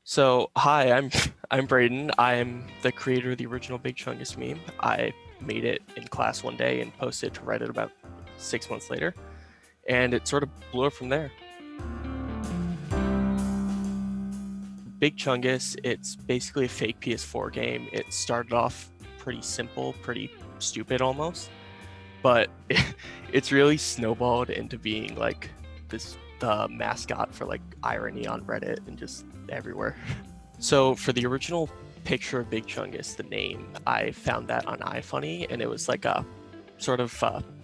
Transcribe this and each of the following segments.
So, hi, I'm Braden. I'm the creator of the original Big Chungus meme. I made it in class one day and posted it to Reddit about 6 months later, and it sort of blew up from there. Big Chungus, it's basically a fake PS4 game. It started off pretty simple, pretty stupid almost, but it's really snowballed into being like the mascot for like irony on Reddit and just everywhere. So for the original picture of Big Chungus, the name, I found that on iFunny, and it was like a sort of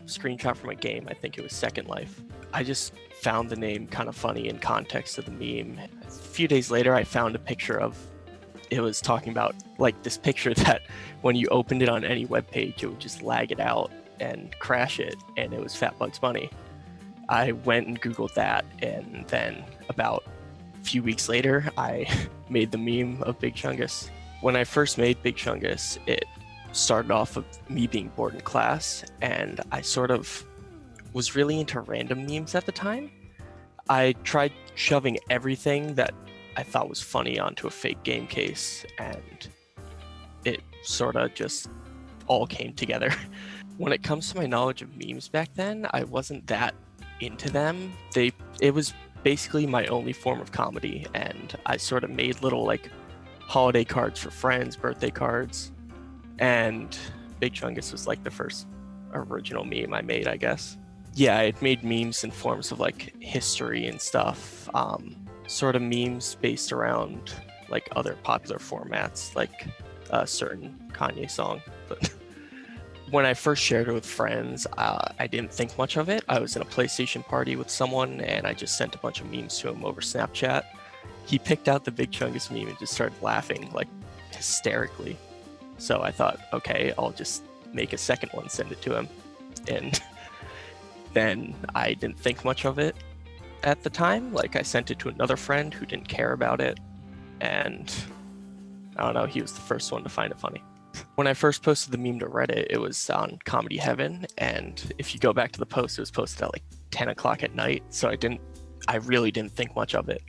screenshot from a game. I think it was Second Life. I just found the name kind of funny in context of the meme. A few days later, I found a picture of it was talking about like this picture that when you opened it on any web page, it would just lag it out and crash it, and it was Fat Bugs Bunny. I went and Googled that, and then about a few weeks later, I made the meme of Big Chungus. When I first made Big Chungus, it started off of me being bored in class, and I sort of was really into random memes at the time. I tried shoving everything that I thought was funny onto a fake game case, and it sort of just all came together. When it comes to my knowledge of memes back then, I wasn't that into them. It was basically my only form of comedy, and I sort of made little like holiday cards for friends, birthday cards, and Big Chungus was like the first original meme I made, I guess. Yeah, I had made memes in forms of like history and stuff, sort of memes based around like other popular formats, like a certain Kanye song. But when I first shared it with friends, I didn't think much of it. I was in a PlayStation party with someone, and I just sent a bunch of memes to him over Snapchat. He picked out the Big Chungus meme and just started laughing like hysterically. So I thought, okay, I'll just make a second one, send it to him. And then I didn't think much of it at the time. Like, I sent it to another friend who didn't care about it, and I don't know, he was the first one to find it funny. When I first posted the meme to Reddit, it was on Comedy Heaven, and if you go back to the post, it was posted at like 10 o'clock at night, so I really didn't think much of it.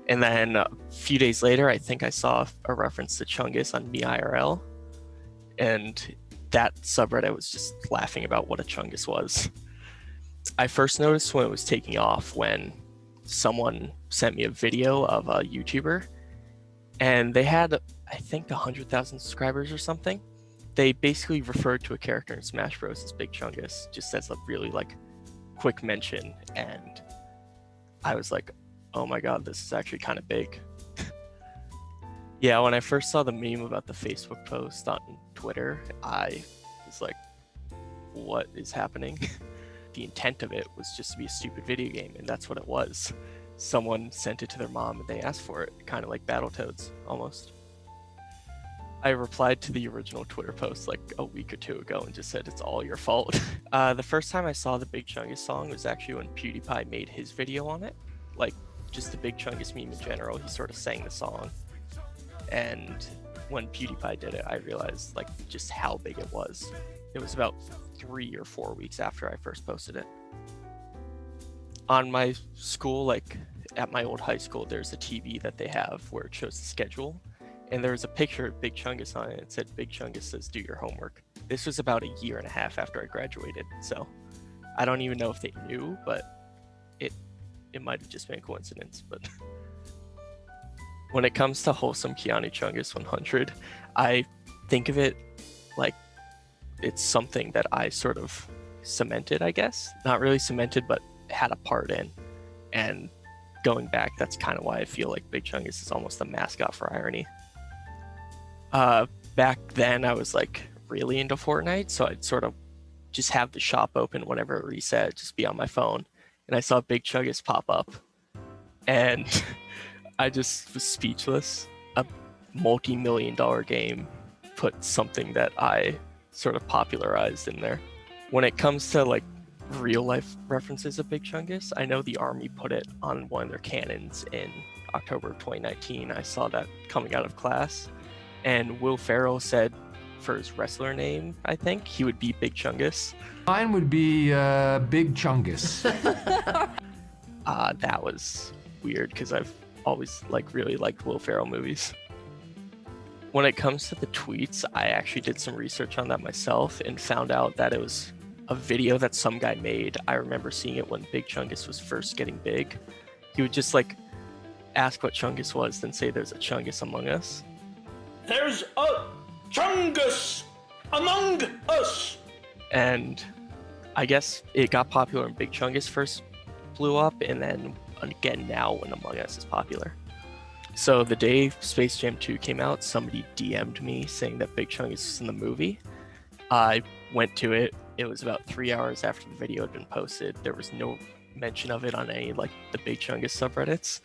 And then a few days later, I think I saw a reference to Chungus on Me IRL, and that subreddit was just laughing about what a Chungus was. I first noticed when it was taking off when someone sent me a video of a YouTuber, and they had, I think, 100,000 subscribers or something. They basically referred to a character in Smash Bros as Big Chungus, just as a really like quick mention, and I was like, oh my god, this is actually kind of big. Yeah, when I first saw the meme about the Facebook post on Twitter, I was like, what is happening? The intent of it was just to be a stupid video game, and that's what it was. Someone sent it to their mom and they asked for it, kind of like Battletoads, almost. I replied to the original Twitter post like a week or two ago and just said it's all your fault. The first time I saw the Big Chungus song was actually when PewDiePie made his video on it. Like, just the Big Chungus meme in general, he sort of sang the song. And when PewDiePie did it, I realized like just how big it was. It was about 3 or 4 weeks after I first posted it. On my school, like at my old high school, there's a TV that they have where it shows the schedule, and there was a picture of Big Chungus on it. It said, Big Chungus says, do your homework. This was about a year and a half after I graduated, so I don't even know if they knew, but it might have just been a coincidence. But when it comes to wholesome Keanu Chungus 100, I think of it like it's something that I sort of cemented, I guess. Not really cemented, but had a part in. And going back, that's kind of why I feel like Big Chungus is almost a mascot for irony. Back then, I was like really into Fortnite, so I'd sort of just have the shop open whenever it reset, just be on my phone. And I saw Big Chungus pop up, and I just was speechless. A multi-million-dollar game put something that I sort of popularized in there. When it comes to like real life references of Big Chungus, I know the Army put it on one of their cannons in October of 2019. I saw that coming out of class, and Will Ferrell said for his wrestler name, I think, he would be Big Chungus. Mine would be Big Chungus. That was weird because I've always really liked Will Ferrell movies. When it comes to the tweets, I actually did some research on that myself and found out that it was a video that some guy made. I remember seeing it when Big Chungus was first getting big. He would just ask what Chungus was, then say there's a Chungus among us. There's a Chungus among us! And I guess it got popular when Big Chungus first blew up, and then again now when Among Us is popular. So the day Space Jam 2 came out, somebody DM'd me saying that Big Chungus was in the movie. I went to it. It was about 3 hours after the video had been posted. There was no mention of it on any the Big Chungus subreddits.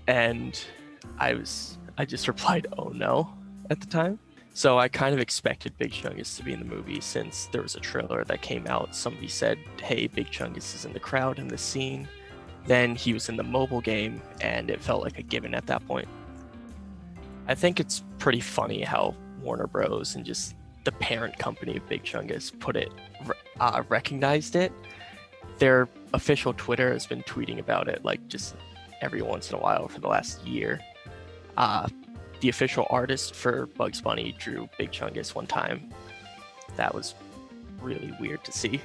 And I just replied, "Oh no," at the time. So I kind of expected Big Chungus to be in the movie since there was a trailer that came out. Somebody said, "Hey, Big Chungus is in the crowd in this scene." Then he was in the mobile game, and it felt like a given at that point. I think it's pretty funny how Warner Bros. And just the parent company of Big Chungus recognized it. Their official Twitter has been tweeting about it just every once in a while for the last year. The official artist for Bugs Bunny drew Big Chungus one time. That was really weird to see.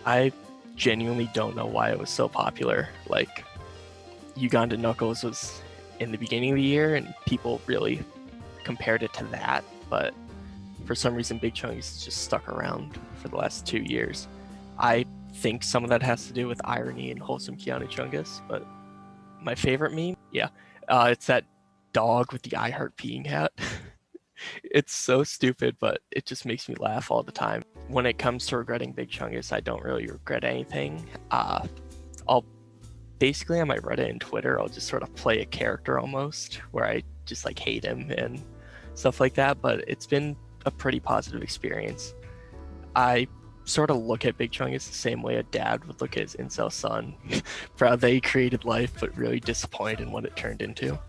I genuinely don't know why it was so popular. Uganda Knuckles was in the beginning of the year and people really compared it to that, but for some reason Big Chungus has just stuck around for the last 2 years. I think some of that has to do with irony and wholesome Keanu Chungus, but my favorite meme, it's that dog with the I Heart Peeing hat. It's so stupid, but it just makes me laugh all the time. When it comes to regretting Big Chungus, I don't really regret anything. I'll basically on my Reddit and Twitter, I'll just sort of play a character almost, where I just hate him and stuff like that, but it's been a pretty positive experience. I sort of look at Big Chungus the same way a dad would look at his incel son, proud that he created life, but really disappointed in what it turned into.